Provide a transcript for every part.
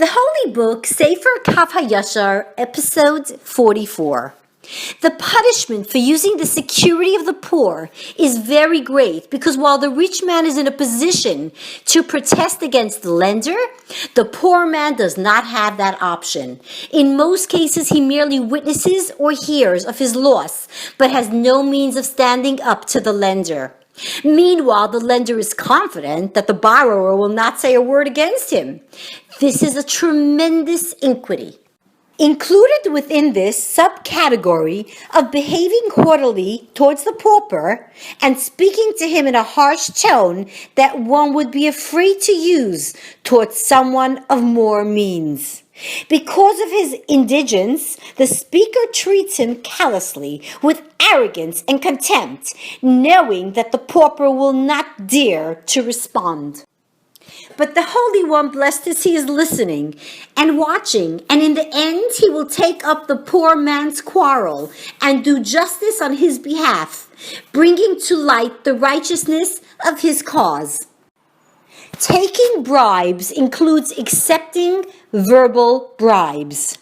The Holy Book, Sefer Hayashar, Episode 44. The punishment for using the security of the poor is very great because while the rich man is in a position to protest against the lender, the poor man does not have that option. In most cases, he merely witnesses or hears of his loss, but has no means of standing up to the lender. Meanwhile, the lender is confident that the borrower will not say a word against him. This is a tremendous iniquity. Included within this subcategory of behaving haughtily towards the pauper and speaking to him in a harsh tone that one would be afraid to use towards someone of more means. Because of his indigence, the speaker treats him callously, with arrogance and contempt, knowing that the pauper will not dare to respond. But the Holy One, blessed is he, is listening and watching, and in the end he will take up the poor man's quarrel and do justice on his behalf, bringing to light the righteousness of his cause. Taking bribes includes accepting verbal bribes.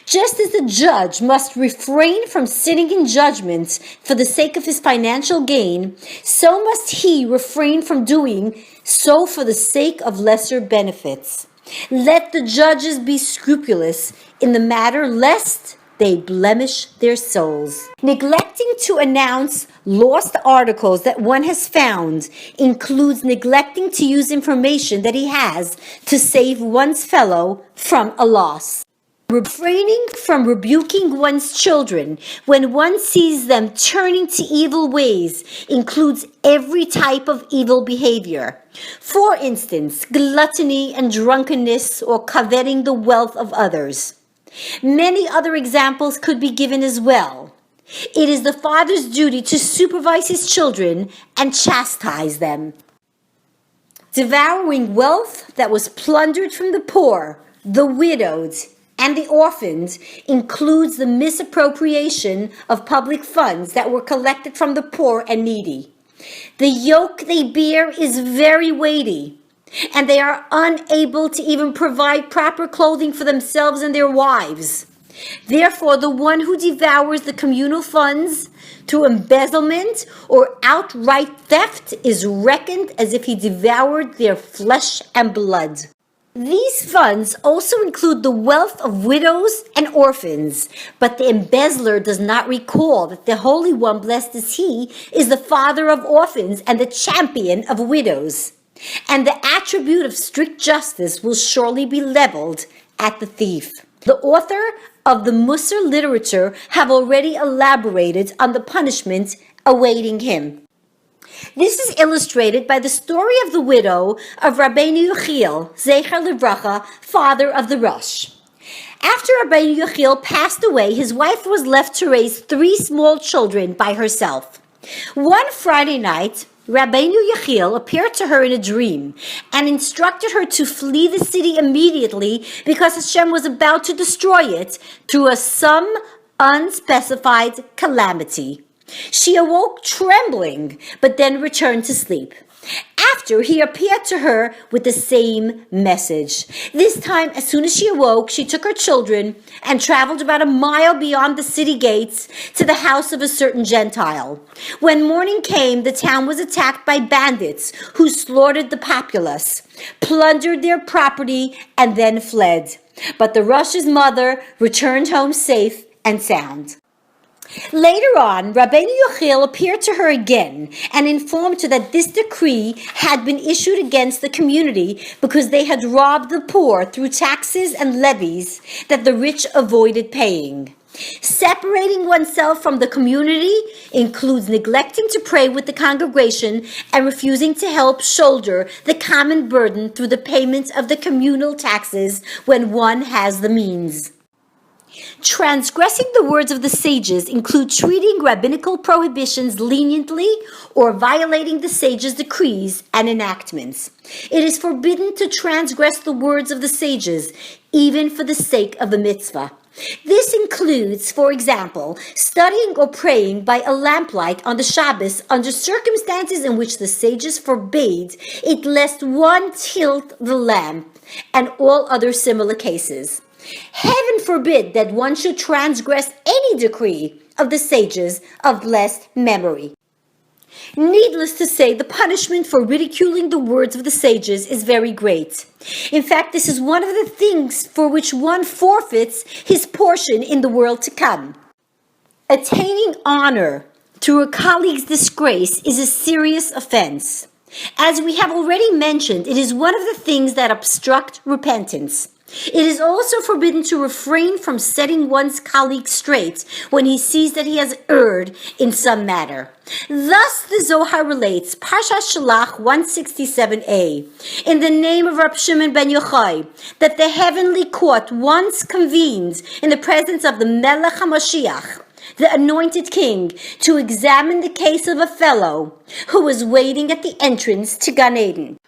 Just as the judge must refrain from sitting in judgment for the sake of his financial gain, so must he refrain from doing so for the sake of lesser benefits. Let the judges be scrupulous in the matter lest they blemish their souls. Neglecting to announce lost articles that one has found includes neglecting to use information that he has to save one's fellow from a loss. Refraining from rebuking one's children when one sees them turning to evil ways includes every type of evil behavior. For instance, gluttony and drunkenness or coveting the wealth of others. Many other examples could be given as well. It is the father's duty to supervise his children and chastise them. Devouring wealth that was plundered from the poor, the widowed, and the orphans includes the misappropriation of public funds that were collected from the poor and needy. The yoke they bear is very weighty, and they are unable to even provide proper clothing for themselves and their wives. Therefore, the one who devours the communal funds through embezzlement or outright theft is reckoned as if he devoured their flesh and blood. These funds also include the wealth of widows and orphans, but the embezzler does not recall that the Holy One, blessed is he, is the father of orphans and the champion of widows. And the attribute of strict justice will surely be leveled at the thief. The author of the Musar literature have already elaborated on the punishment awaiting him. This is illustrated by the story of the widow of Rabbeinu Yechiel, Zecher Livracha, father of the Rosh. After Rabbeinu Yechiel passed away, his wife was left to raise 3 small children by herself. One Friday night, Rabbeinu Yechiel appeared to her in a dream and instructed her to flee the city immediately because Hashem was about to destroy it through some unspecified calamity. She awoke trembling, but then returned to sleep. After, he appeared to her with the same message. This time, as soon as she awoke, she took her children and traveled about a mile beyond the city gates to the house of a certain Gentile. When morning came, the town was attacked by bandits who slaughtered the populace, plundered their property, and then fled. But the Rosh's mother returned home safe and sound. Later on, Rabbeinu Yechiel appeared to her again and informed her that this decree had been issued against the community because they had robbed the poor through taxes and levies that the rich avoided paying. Separating oneself from the community includes neglecting to pray with the congregation and refusing to help shoulder the common burden through the payment of the communal taxes when one has the means. Transgressing the words of the sages include treating rabbinical prohibitions leniently or violating the sages' decrees and enactments. It is forbidden to transgress the words of the sages, even for the sake of the mitzvah. This includes, for example, studying or praying by a lamplight on the Shabbos under circumstances in which the sages forbade it lest one tilt the lamp and all other similar cases. Heaven forbid that one should transgress any decree of the sages of blessed memory. Needless to say, the punishment for ridiculing the words of the sages is very great. In fact, this is one of the things for which one forfeits his portion in the world to come. Attaining honor through a colleague's disgrace is a serious offense. As we have already mentioned, it is one of the things that obstruct repentance. It is also forbidden to refrain from setting one's colleague straight when he sees that he has erred in some matter. Thus, the Zohar relates, Parshat Shalach 167a, in the name of Rab Shimon ben Yochai, that the heavenly court once convenes in the presence of the Melech HaMashiach, the anointed king, to examine the case of a fellow who was waiting at the entrance to Gan Eden.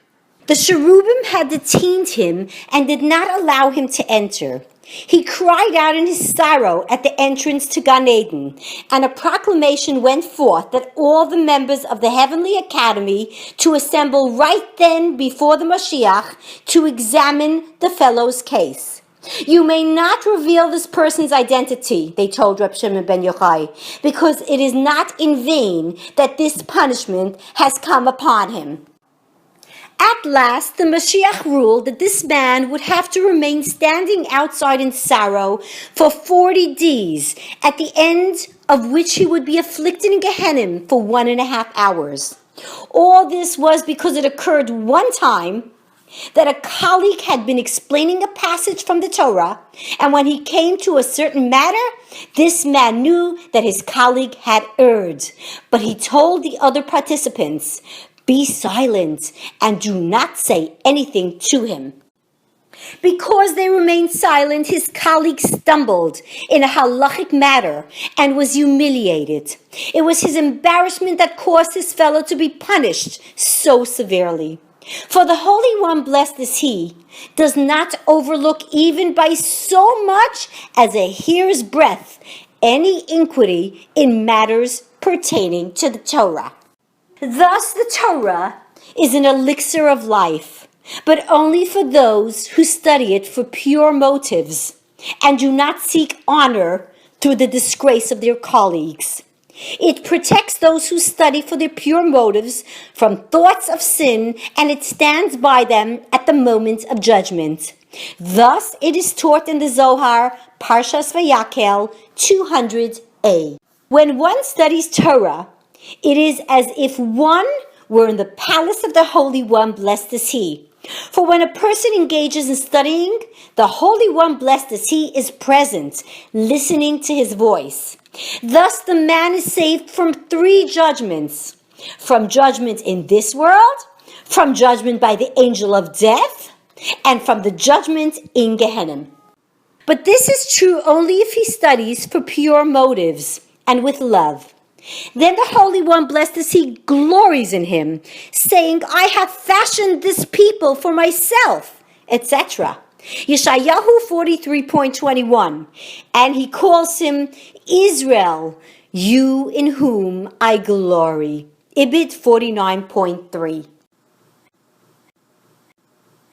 The cherubim had detained him and did not allow him to enter. He cried out in his sorrow at the entrance to Gan Eden, and a proclamation went forth that all the members of the heavenly academy to assemble right then before the Mashiach to examine the fellow's case. You may not reveal this person's identity, they told Reb Shimon ben Yochai, because it is not in vain that this punishment has come upon him. At last, the Mashiach ruled that this man would have to remain standing outside in sorrow for 40 days, at the end of which he would be afflicted in Gehenna for 1.5 hours. All this was because it occurred one time that a colleague had been explaining a passage from the Torah, and when he came to a certain matter, this man knew that his colleague had erred. But he told the other participants, "Be silent and do not say anything to him." Because they remained silent, his colleague stumbled in a halachic matter and was humiliated. It was his embarrassment that caused his fellow to be punished so severely. For the Holy One, blessed is He, does not overlook even by so much as a hair's breadth any iniquity in matters pertaining to the Torah. Thus, the Torah is an elixir of life, but only for those who study it for pure motives and do not seek honor through the disgrace of their colleagues. It protects those who study for their pure motives from thoughts of sin, and it stands by them at the moment of judgment. Thus, it is taught in the Zohar, Parshas Vayakel 200a. When one studies Torah, it is as if one were in the palace of the Holy One, blessed is He. For when a person engages in studying, the Holy One, blessed is He, is present, listening to his voice. Thus the man is saved from 3 judgments: from judgment in this world, from judgment by the angel of death, and from the judgment in Gehenna. But this is true only if he studies for pure motives and with love. Then the Holy One, blessed is He, glories in him, saying, "I have fashioned this people for myself," etc. Yeshayahu 43.21, and He calls him Israel, you in whom I glory. Ibid 49.3.